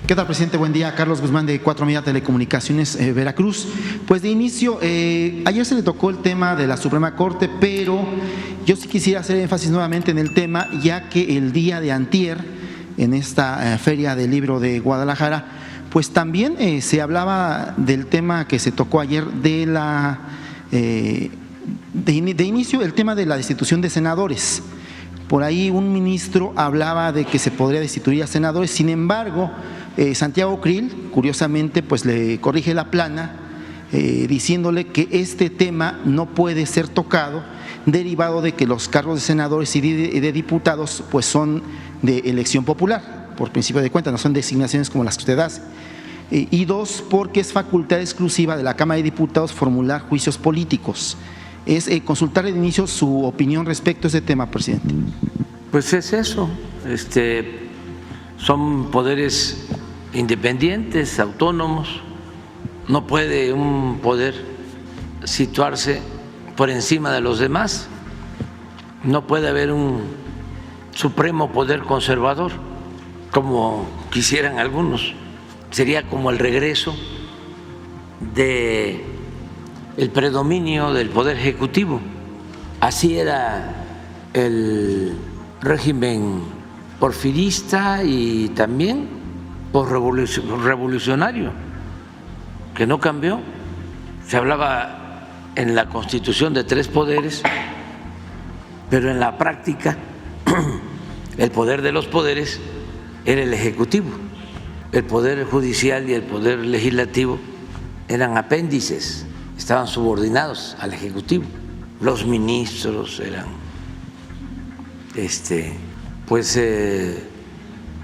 ¿Qué tal, presidente? Buen día. Carlos Guzmán, de 4 Media Telecomunicaciones, Veracruz. Pues de inicio, ayer se le tocó el tema de la Suprema Corte, pero yo sí quisiera hacer énfasis nuevamente en el tema, ya que el día de antier, en esta Feria del Libro de Guadalajara, pues también se hablaba del tema que se tocó ayer de la de inicio, el tema de la destitución de senadores. Por ahí un ministro hablaba de que se podría destituir a senadores. Sin embargo, Santiago Krill, curiosamente, pues le corrige la plana, diciéndole que este tema no puede ser tocado, derivado de que los cargos de senadores y de diputados pues son de elección popular, por principio de cuentas, no son designaciones como las que usted hace. Y dos, porque es facultad exclusiva de la Cámara de Diputados formular juicios políticos. Es consultarle de inicio su opinión respecto a ese tema, presidente. Pues es eso, son poderes independientes, autónomos. No puede un poder situarse por encima de los demás. No puede haber un supremo poder conservador, como quisieran algunos. Sería como el regreso del predominio del poder ejecutivo. Así era el régimen porfirista y también posrevolucionario, que no cambió. Se hablaba en la Constitución de 3 poderes, pero en la práctica el poder de los poderes era el ejecutivo. El poder judicial y el poder legislativo eran apéndices, estaban subordinados al ejecutivo. Los ministros eran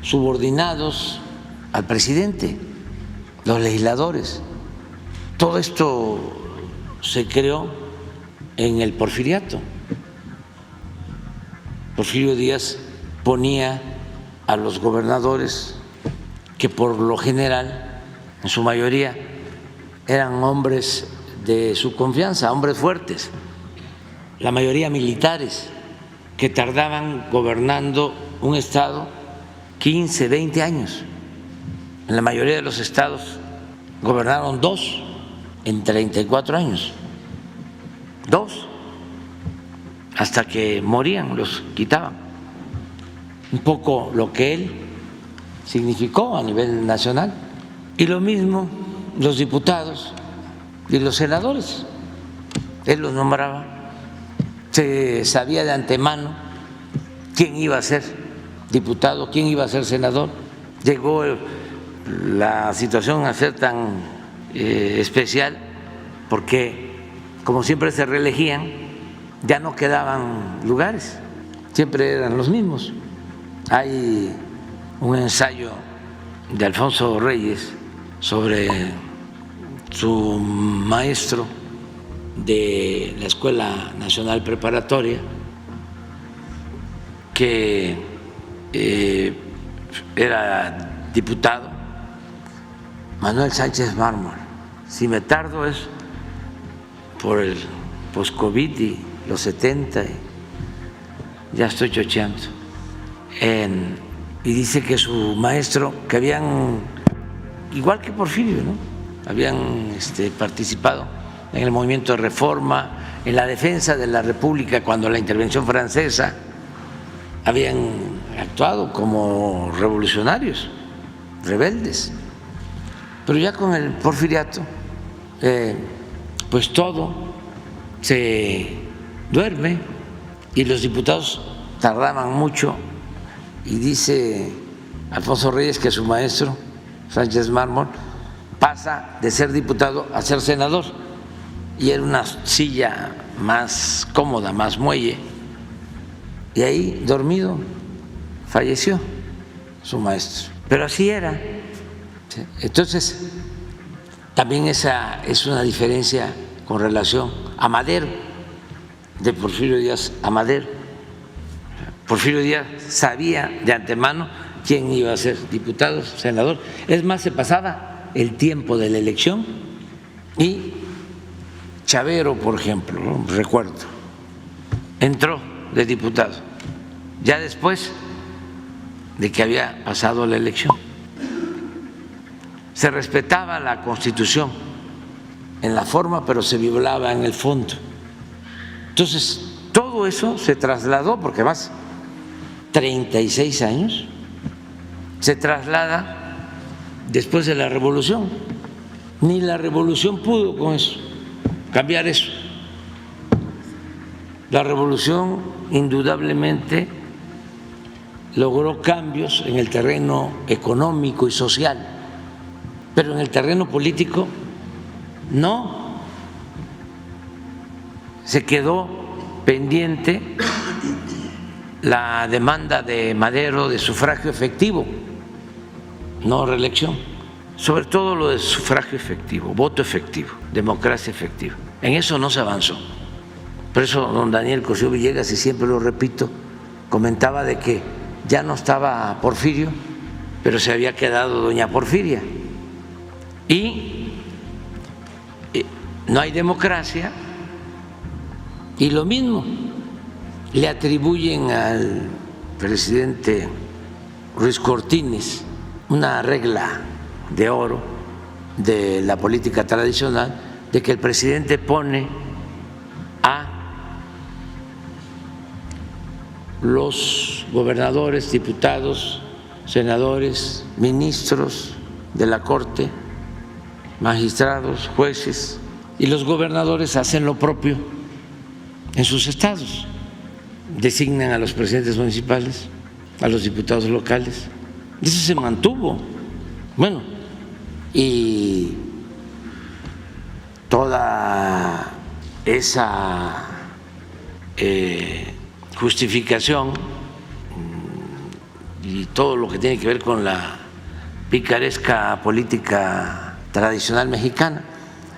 subordinados al presidente, los legisladores. Todo esto se creó en el porfiriato. Porfirio Díaz ponía a los gobernadores, que por lo general, en su mayoría, eran hombres de su confianza, hombres fuertes, la mayoría militares, que tardaban gobernando un estado 15, 20 años. En la mayoría de los estados gobernaron 2 en 34 años, 2, hasta que morían, los quitaban. Un poco lo que él significó a nivel nacional. Y lo mismo los diputados y los senadores, él los nombraba, se sabía de antemano quién iba a ser diputado, quién iba a ser senador. Llegó la situación a ser tan especial porque, como siempre se reelegían, ya no quedaban lugares, siempre eran los mismos. Hay un ensayo de Alfonso Reyes sobre su maestro de la Escuela Nacional Preparatoria, que era diputado, Manuel Sánchez Mármol. Si me tardo es por el post-COVID y los 70, ya estoy chocheando. Y dice que su maestro, que habían, igual que Porfirio, ¿no?, habían participado en el movimiento de reforma, en la defensa de la República cuando la intervención francesa, habían actuado como revolucionarios, rebeldes. Pero ya con el porfiriato, pues todo se duerme y los diputados tardaban mucho. Y dice Alfonso Reyes que su maestro, Sánchez Mármol, pasa de ser diputado a ser senador, y era una silla más cómoda, más muelle, y ahí dormido falleció su maestro. Pero así era. Entonces, también esa es una diferencia con relación a Madero, de Porfirio Díaz a Madero. Porfirio Díaz sabía de antemano quién iba a ser diputado, senador. Es más, se pasaba el tiempo de la elección. Y Chavero, por ejemplo, ¿no?, recuerdo, entró de diputado ya después de que había pasado la elección. se respetaba la Constitución en la forma, pero se violaba en el fondo. Entonces, todo eso se trasladó, porque más 36 años, se traslada después de la revolución. Ni la revolución pudo con eso, cambiar eso. La revolución indudablemente logró cambios en el terreno económico y social, pero en el terreno político no. Se quedó pendiente la demanda de Madero de sufragio efectivo, no reelección, sobre todo lo de sufragio efectivo, voto efectivo, democracia efectiva. En eso no se avanzó. Por eso don Daniel Cosío Villegas, y siempre lo repito, comentaba de que ya no estaba Porfirio, pero se había quedado doña Porfiria. Y no hay democracia. Y lo mismo le atribuyen al presidente Ruiz Cortines una regla de oro de la política tradicional, de que el presidente pone a los gobernadores, diputados, senadores, ministros de la Corte, magistrados, jueces, y los gobernadores hacen lo propio en sus estados, designan a los presidentes municipales, a los diputados locales. Eso se mantuvo. Bueno, y toda esa justificación y todo lo que tiene que ver con la picaresca política tradicional mexicana,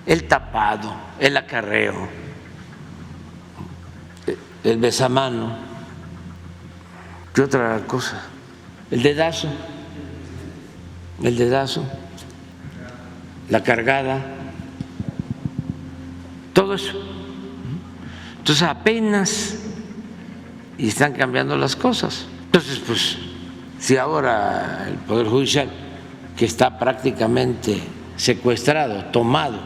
el tapado, el acarreo, el besamano, ¿qué otra cosa? El dedazo, la cargada, todo eso. Entonces apenas y están cambiando las cosas. Entonces, pues, si ahora el Poder Judicial, que está prácticamente secuestrado, tomado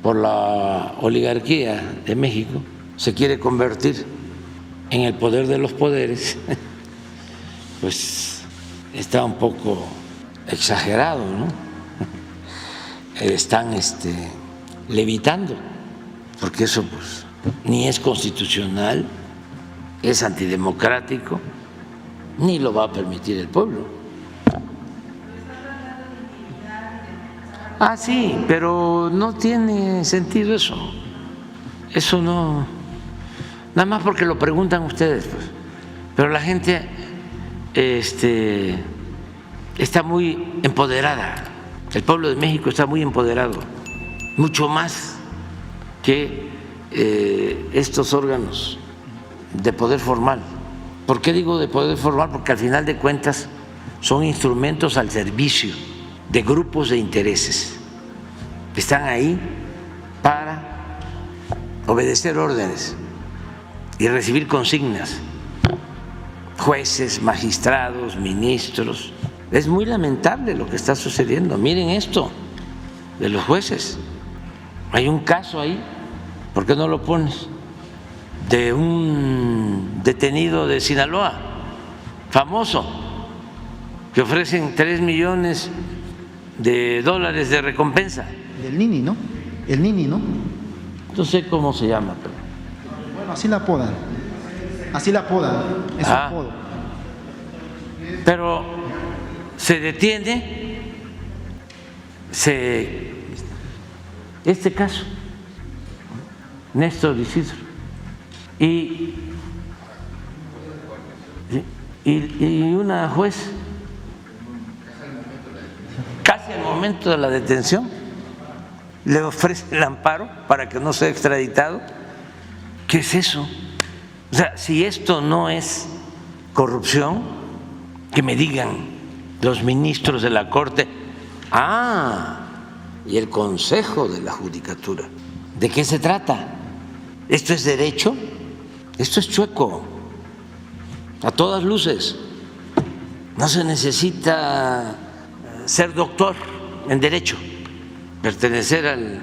por la oligarquía de México, se quiere convertir en el poder de los poderes, pues está un poco exagerado, ¿no? Están levitando, porque eso pues ni es constitucional, es antidemocrático, ni lo va a permitir el pueblo. Ah, sí, pero no tiene sentido eso. Eso no, nada más porque lo preguntan ustedes, pues. Pero la gente está muy empoderada. El pueblo de México está muy empoderado, mucho más que estos órganos de poder formal. ¿Por qué digo de poder formal? Porque al final de cuentas son instrumentos al servicio de grupos de intereses. Están ahí para obedecer órdenes y recibir consignas. Jueces, magistrados, ministros. Es muy lamentable lo que está sucediendo. Miren esto de los jueces. Hay un caso ahí, ¿por qué no lo pones? De un detenido de Sinaloa, famoso, que ofrecen $3 millones de recompensa. Del Nini, ¿no? El Nini, ¿no? No sé cómo se llama, pero bueno, así la apodan. Así la apodan. Es su apodo. Pero se detiene este caso, Néstor Isidro, y una juez, casi al momento de la detención, le ofrece el amparo para que no sea extraditado. ¿Qué es eso? O sea, si esto no es corrupción, que me digan los ministros de la Corte, y el Consejo de la Judicatura, ¿de qué se trata? ¿Esto es derecho? Esto es chueco, a todas luces. No se necesita ser doctor en Derecho, pertenecer al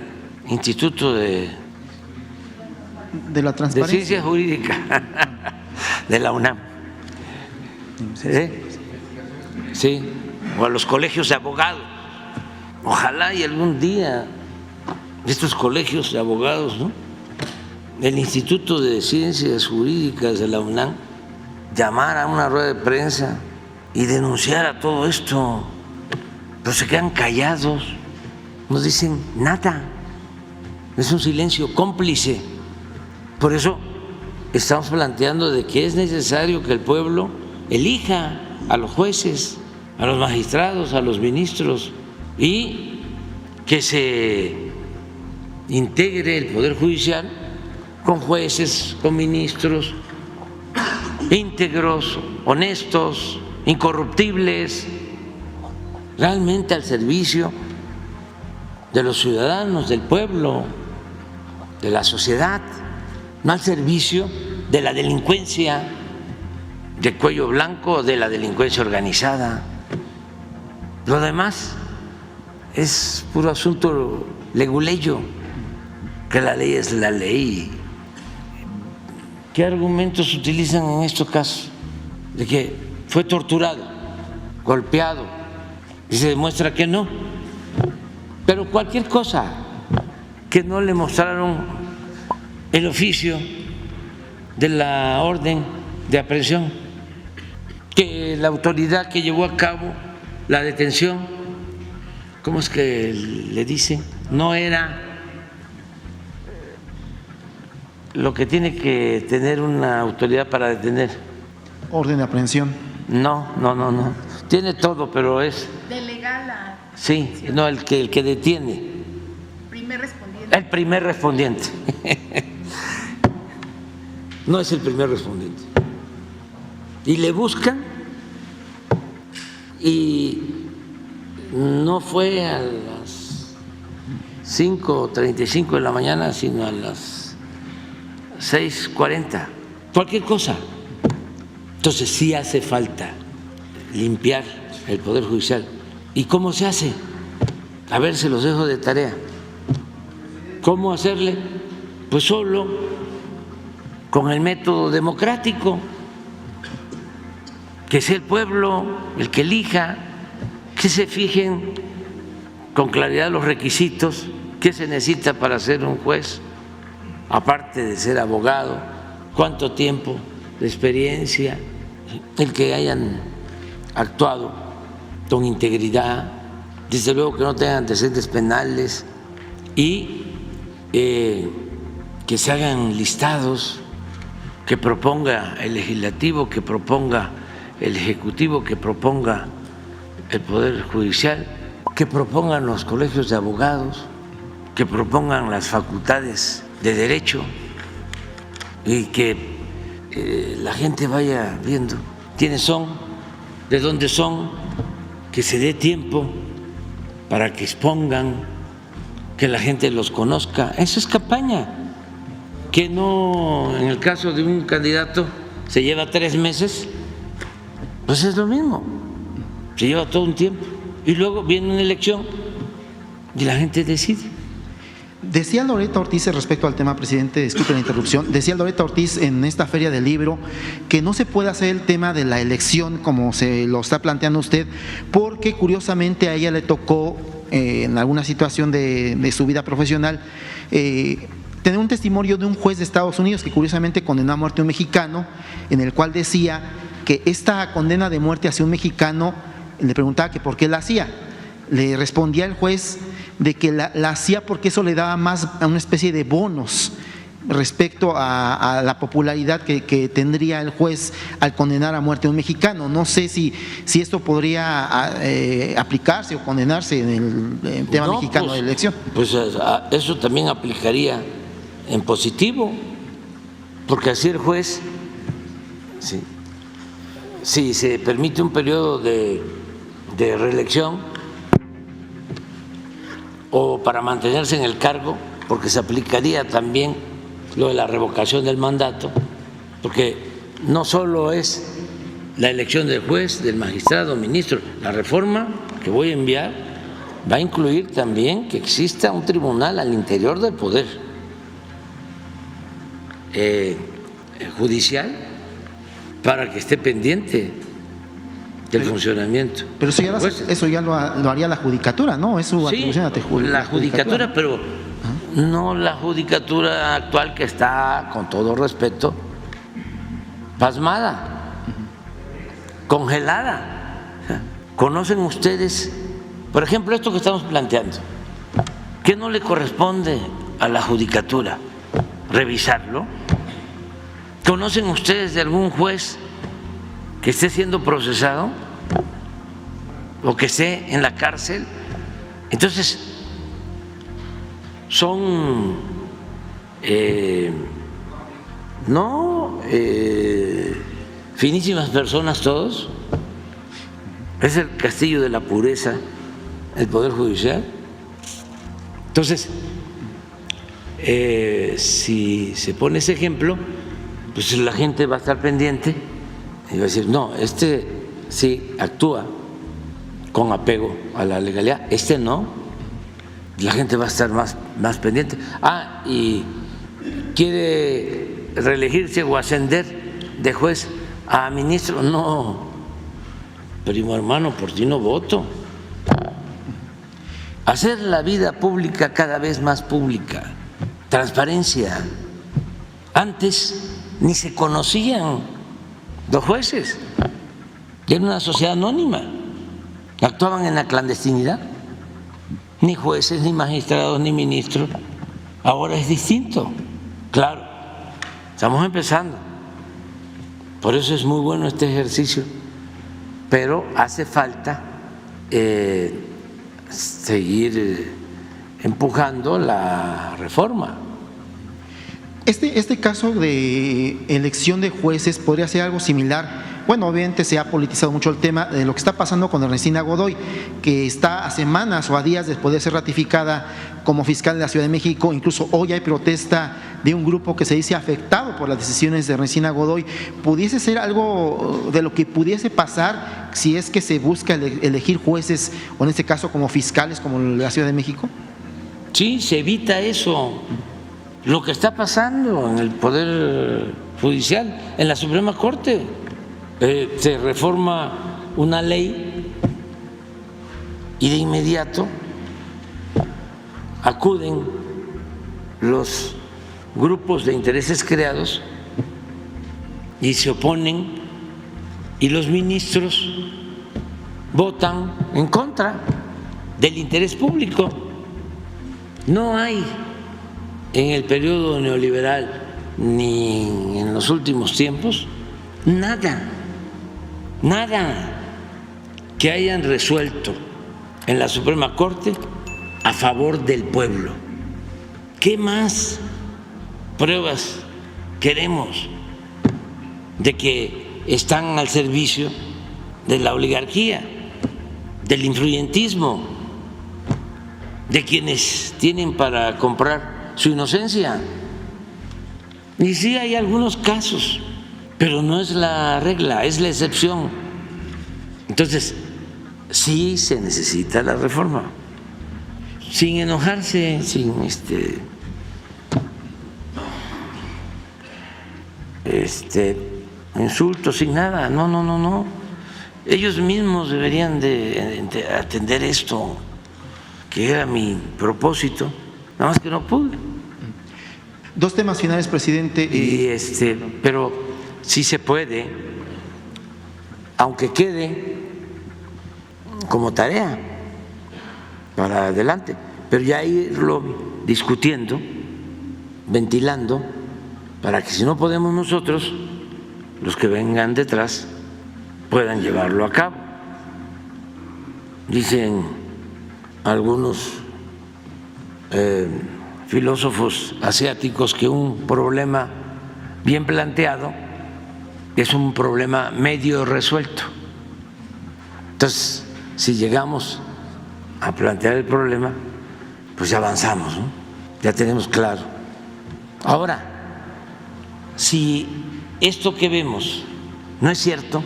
Instituto de la Transparencia. Ciencia Jurídica de la UNAM. Sí, o a los colegios de abogados. Ojalá y algún día estos colegios de abogados, ¿no?, el Instituto de Ciencias Jurídicas de la UNAM, llamara a una rueda de prensa y denunciara todo esto, pero se quedan callados, no dicen nada, es un silencio cómplice. Por eso estamos planteando de que es necesario que el pueblo elija a los jueces, a los magistrados, a los ministros, y que se integre el Poder Judicial con jueces, con ministros íntegros, honestos, incorruptibles, realmente al servicio de los ciudadanos, del pueblo, de la sociedad, no al servicio de la delincuencia de cuello blanco o de la delincuencia organizada. Lo demás es puro asunto leguleyo, que la ley es la ley. ¿Qué argumentos utilizan en estos casos? De que fue torturado, golpeado, y se demuestra que no. Pero cualquier cosa, que no le mostraron el oficio de la orden de aprehensión, que la autoridad que llevó a cabo la detención, ¿cómo es que le dicen? No era lo que tiene que tener una autoridad para detener. Orden de aprehensión. No. Tiene todo, pero es delegada. Sí, no, el que detiene. Primer respondiente. El primer respondiente. No es el primer respondiente. Y le buscan y no fue a las 5:35 de la mañana, sino a las 6:40. Cualquier cosa. Entonces sí hace falta limpiar el Poder Judicial. ¿Y cómo se hace? A ver, se los dejo de tarea. ¿Cómo hacerle? Pues solo con el método democrático, que sea el pueblo el que elija, que se fijen con claridad los requisitos que se necesita para ser un juez, aparte de ser abogado, cuánto tiempo de experiencia, el que hayan actuado con integridad, desde luego que no tengan antecedentes penales y que se hagan listados, que proponga el legislativo, que proponga el ejecutivo, que proponga el Poder Judicial, que propongan los colegios de abogados, que propongan las facultades de derecho y que la gente vaya viendo quiénes son, de dónde son, que se dé tiempo para que expongan, que la gente los conozca. Eso es campaña, que no, en el caso de un candidato se lleva 3 meses, pues es lo mismo, se lleva todo un tiempo y luego viene una elección y la gente decide. Decía Loretta Ortiz respecto al tema, presidente, disculpe la interrupción, decía Loretta Ortiz en esta feria del libro que no se puede hacer el tema de la elección como se lo está planteando usted, porque curiosamente a ella le tocó en alguna situación de su vida profesional tener un testimonio de un juez de Estados Unidos que curiosamente condenó a muerte a un mexicano, en el cual decía que esta condena de muerte hacia un mexicano, le preguntaba que por qué la hacía. Le respondía el juez de que la hacía porque eso le daba más a una especie de bonos respecto a la popularidad que tendría el juez al condenar a muerte a un mexicano. No sé si esto podría aplicarse o condenarse en el tema mexicano de elección. Pues eso también aplicaría en positivo, porque así el juez, si se permite un periodo de reelección, o para mantenerse en el cargo, porque se aplicaría también lo de la revocación del mandato, porque no solo es la elección del juez, del magistrado, ministro, la reforma que voy a enviar va a incluir también que exista un tribunal al interior del Poder Judicial para que esté pendiente del funcionamiento. Pero eso ya lo haría la judicatura, ¿no? Es su atribución a la judicatura, pero no la judicatura actual, que está, con todo respeto, pasmada, congelada. ¿Conocen ustedes, por ejemplo, esto que estamos planteando? ¿Qué no le corresponde a la judicatura revisarlo? ¿Conocen ustedes de algún juez que esté siendo procesado o que esté en la cárcel? Entonces, son finísimas personas todos. Es el castillo de la pureza el Poder Judicial. Entonces, si se pone ese ejemplo, pues la gente va a estar pendiente y va a decir, no, este sí actúa con apego a la legalidad, este no. La gente va a estar más pendiente. Y quiere reelegirse o ascender de juez a ministro. No, primo hermano, por ti no voto. Hacer la vida pública cada vez más pública, transparencia. Antes ni se conocían los jueces, era una sociedad anónima, actuaban en la clandestinidad, ni jueces, ni magistrados, ni ministros. Ahora es distinto, claro, estamos empezando, por eso es muy bueno este ejercicio, pero hace falta seguir empujando la reforma. Este caso de elección de jueces podría ser algo similar. Bueno, obviamente se ha politizado mucho el tema de lo que está pasando con Ernestina Godoy, que está a semanas o a días después de ser ratificada como fiscal de la Ciudad de México. Incluso hoy hay protesta de un grupo que se dice afectado por las decisiones de Ernestina Godoy. ¿Pudiese ser algo de lo que pudiese pasar si es que se busca elegir jueces, o en este caso como fiscales, como la Ciudad de México? Sí, se evita eso. Lo que está pasando en el Poder Judicial, en la Suprema Corte, se reforma una ley y de inmediato acuden los grupos de intereses creados y se oponen, y los ministros votan en contra del interés público. No hay en el periodo neoliberal ni en los últimos tiempos nada que hayan resuelto en la Suprema Corte a favor del pueblo. ¿Qué más pruebas queremos de que están al servicio de la oligarquía, del influyentismo, de quienes tienen para comprar su inocencia? Y sí hay algunos casos, pero no es la regla, es la excepción. Entonces, sí se necesita la reforma, sin enojarse, sin insultos, sin nada. No. Ellos mismos deberían de atender esto, que era mi propósito, nada más que no pude. Dos temas finales, presidente. Pero sí se puede, aunque quede como tarea para adelante, pero ya irlo discutiendo, ventilando, para que si no podemos nosotros, los que vengan detrás puedan llevarlo a cabo. Dicen algunos filósofos asiáticos que un problema bien planteado es un problema medio resuelto. Entonces, si llegamos a plantear el problema, pues ya avanzamos, ¿no? Ya tenemos claro. Ahora, si esto que vemos no es cierto,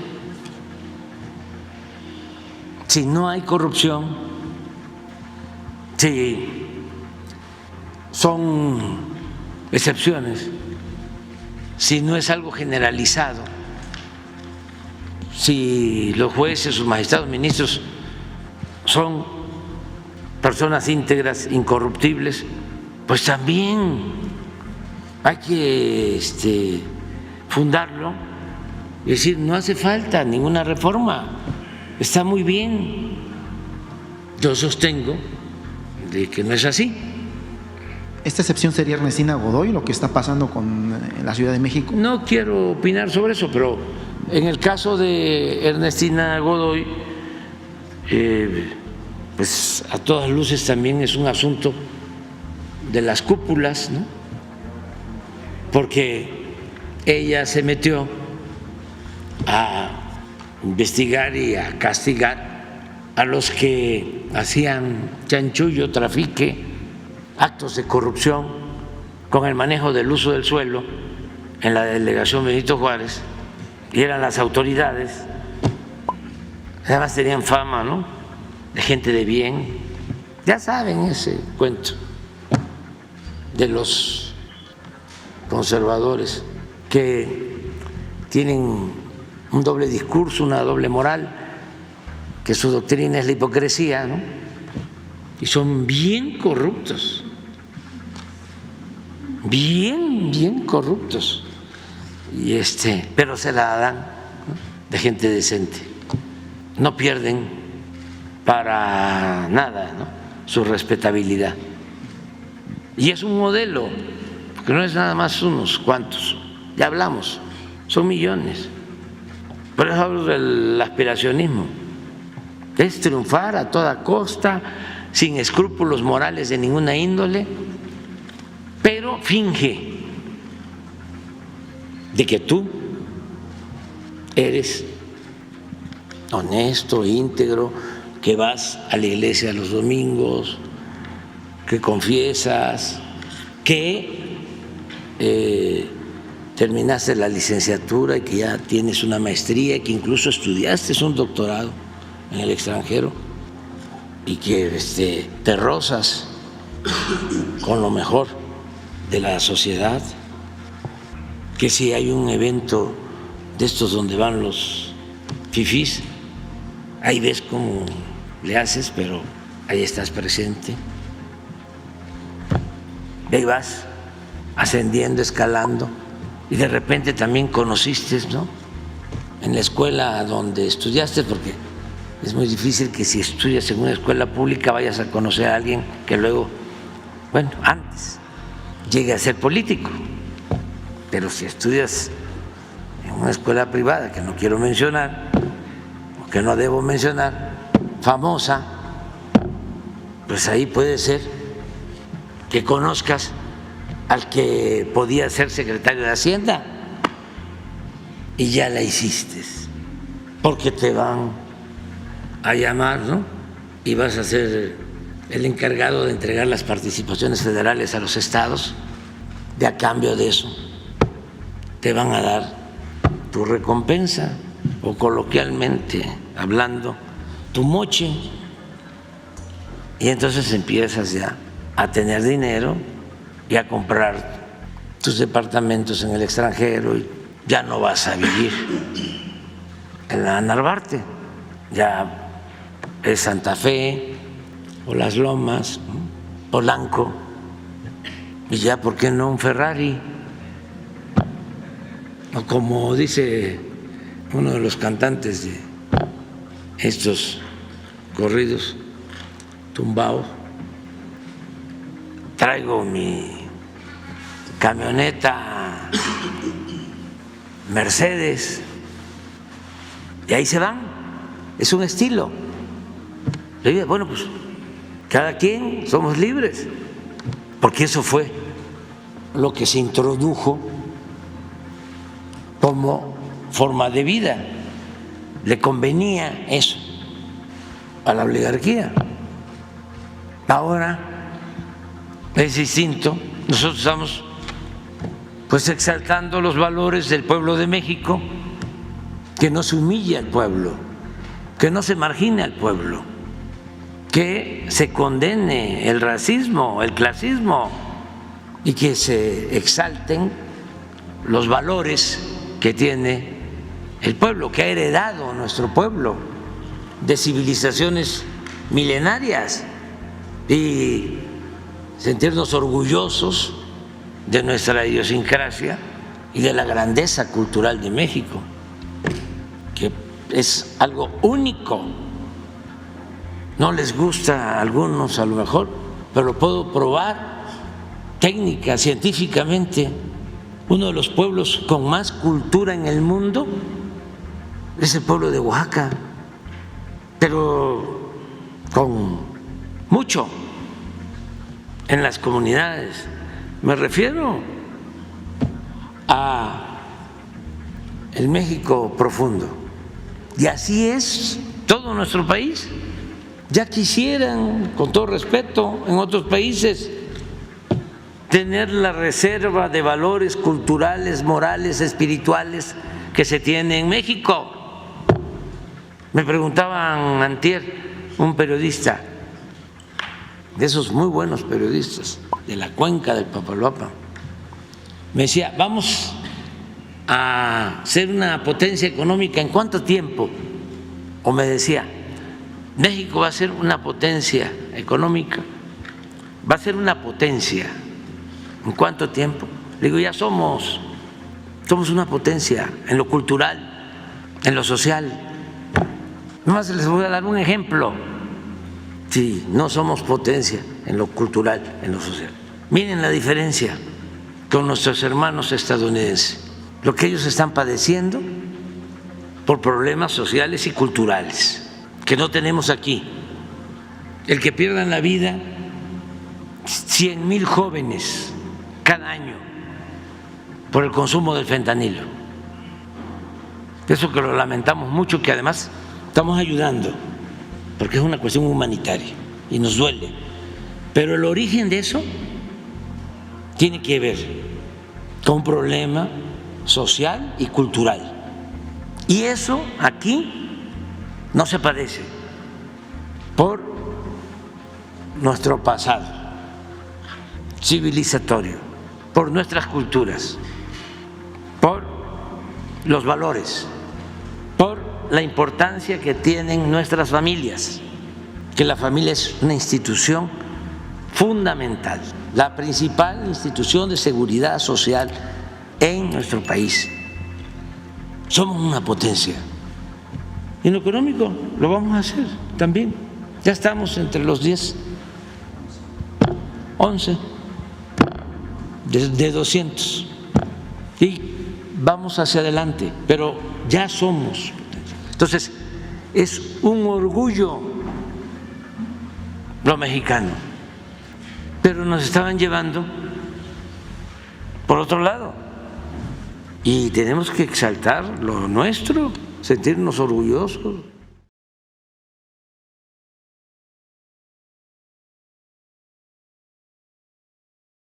si no hay corrupción, Sí, son excepciones, si no es algo generalizado, si los jueces, sus magistrados, ministros son personas íntegras, incorruptibles, pues también hay que fundarlo y decir, no hace falta ninguna reforma, está muy bien. Yo sostengo de que no es así. ¿Esta excepción sería Ernestina Godoy, lo que está pasando con la Ciudad de México? No quiero opinar sobre eso, pero en el caso de Ernestina Godoy, pues a todas luces también es un asunto de las cúpulas, ¿no? Porque ella se metió a investigar y a castigar a los que hacían chanchullo, trafique, actos de corrupción con el manejo del uso del suelo en la delegación Benito Juárez, y eran las autoridades, además tenían fama, ¿no?, de gente de bien. Ya saben ese cuento de los conservadores que tienen un doble discurso, una doble moral, que su doctrina es la hipocresía, ¿no?, y son bien corruptos, bien corruptos, y pero se la dan, ¿no?, de gente decente, no pierden para nada, ¿no?, su respetabilidad. Y es un modelo, porque no es nada más unos cuantos, ya hablamos, son millones. Por eso hablo del aspiracionismo, es triunfar a toda costa, sin escrúpulos morales de ninguna índole, pero finge de que tú eres honesto, íntegro, que vas a la iglesia los domingos, que confiesas, que terminaste la licenciatura y que ya tienes una maestría y que incluso estudiaste un doctorado en el extranjero y que te rozas con lo mejor de la sociedad, que si hay un evento de estos donde van los fifís, ahí ves cómo le haces, pero ahí estás presente. Y ahí vas ascendiendo, escalando, y de repente también conociste, ¿no?, en la escuela donde estudiaste, porque es muy difícil que si estudias en una escuela pública vayas a conocer a alguien que luego, bueno, antes llegue a ser político. Pero si estudias en una escuela privada, que no quiero mencionar, o que no debo mencionar, famosa, pues ahí puede ser que conozcas al que podía ser secretario de Hacienda y ya la hiciste, porque te van a llamar, ¿no?, y vas a ser el encargado de entregar las participaciones federales a los estados, y a cambio de eso te van a dar tu recompensa, o coloquialmente hablando, tu moche, y entonces empiezas ya a tener dinero y a comprar tus departamentos en el extranjero, y ya no vas a vivir en la Narvarte, ya es Santa Fe o Las Lomas, ¿no?, Polanco, y ya, ¿por qué no un Ferrari? O como dice uno de los cantantes de estos corridos tumbados, traigo mi camioneta Mercedes, y ahí se van, es un estilo. Le digo, bueno, pues cada quien somos libres, porque eso fue lo que se introdujo como forma de vida, le convenía eso a la oligarquía. Ahora es distinto, nosotros estamos pues exaltando los valores del pueblo de México, que no se humille al pueblo, que no se margine al pueblo, que se condene el racismo, el clasismo y que se exalten los valores que tiene el pueblo, que ha heredado nuestro pueblo de civilizaciones milenarias, y sentirnos orgullosos de nuestra idiosincrasia y de la grandeza cultural de México, que es algo único. No les gusta a algunos a lo mejor, pero lo puedo probar técnica, científicamente. Uno de los pueblos con más cultura en el mundo es el pueblo de Oaxaca, pero con mucho en las comunidades. Me refiero a el México profundo. Y así es todo nuestro país. Ya quisieran, con todo respeto, en otros países tener la reserva de valores culturales, morales, espirituales que se tiene en México. Me preguntaban antier un periodista, de esos muy buenos periodistas de la cuenca del Papaloapan, me decía, vamos a ser una potencia económica ¿en cuánto tiempo? O me decía, México va a ser una potencia económica, va a ser una potencia ¿en cuánto tiempo? Le digo, ya somos una potencia en lo cultural, en lo social. Nomás les voy a dar un ejemplo. Si no somos potencia en lo cultural, en lo social. Miren la diferencia con nuestros hermanos estadounidenses, lo que ellos están padeciendo por problemas sociales y culturales que no tenemos aquí. El que pierdan la vida 100,000 jóvenes cada año por el consumo del fentanilo. Eso que lo lamentamos mucho, que además estamos ayudando, porque es una cuestión humanitaria y nos duele. Pero el origen de eso tiene que ver con un problema social y cultural. Y eso aquí no se padece por nuestro pasado civilizatorio, por nuestras culturas, por los valores, por la importancia que tienen nuestras familias, que la familia es una institución fundamental, la principal institución de seguridad social en nuestro país. Somos una potencia. En lo económico lo vamos a hacer también. Ya estamos entre los 10, 11 de 200 y vamos hacia adelante, pero ya somos. Entonces, es un orgullo lo mexicano, pero nos estaban llevando por otro lado y tenemos que exaltar lo nuestro, sentirnos orgullosos.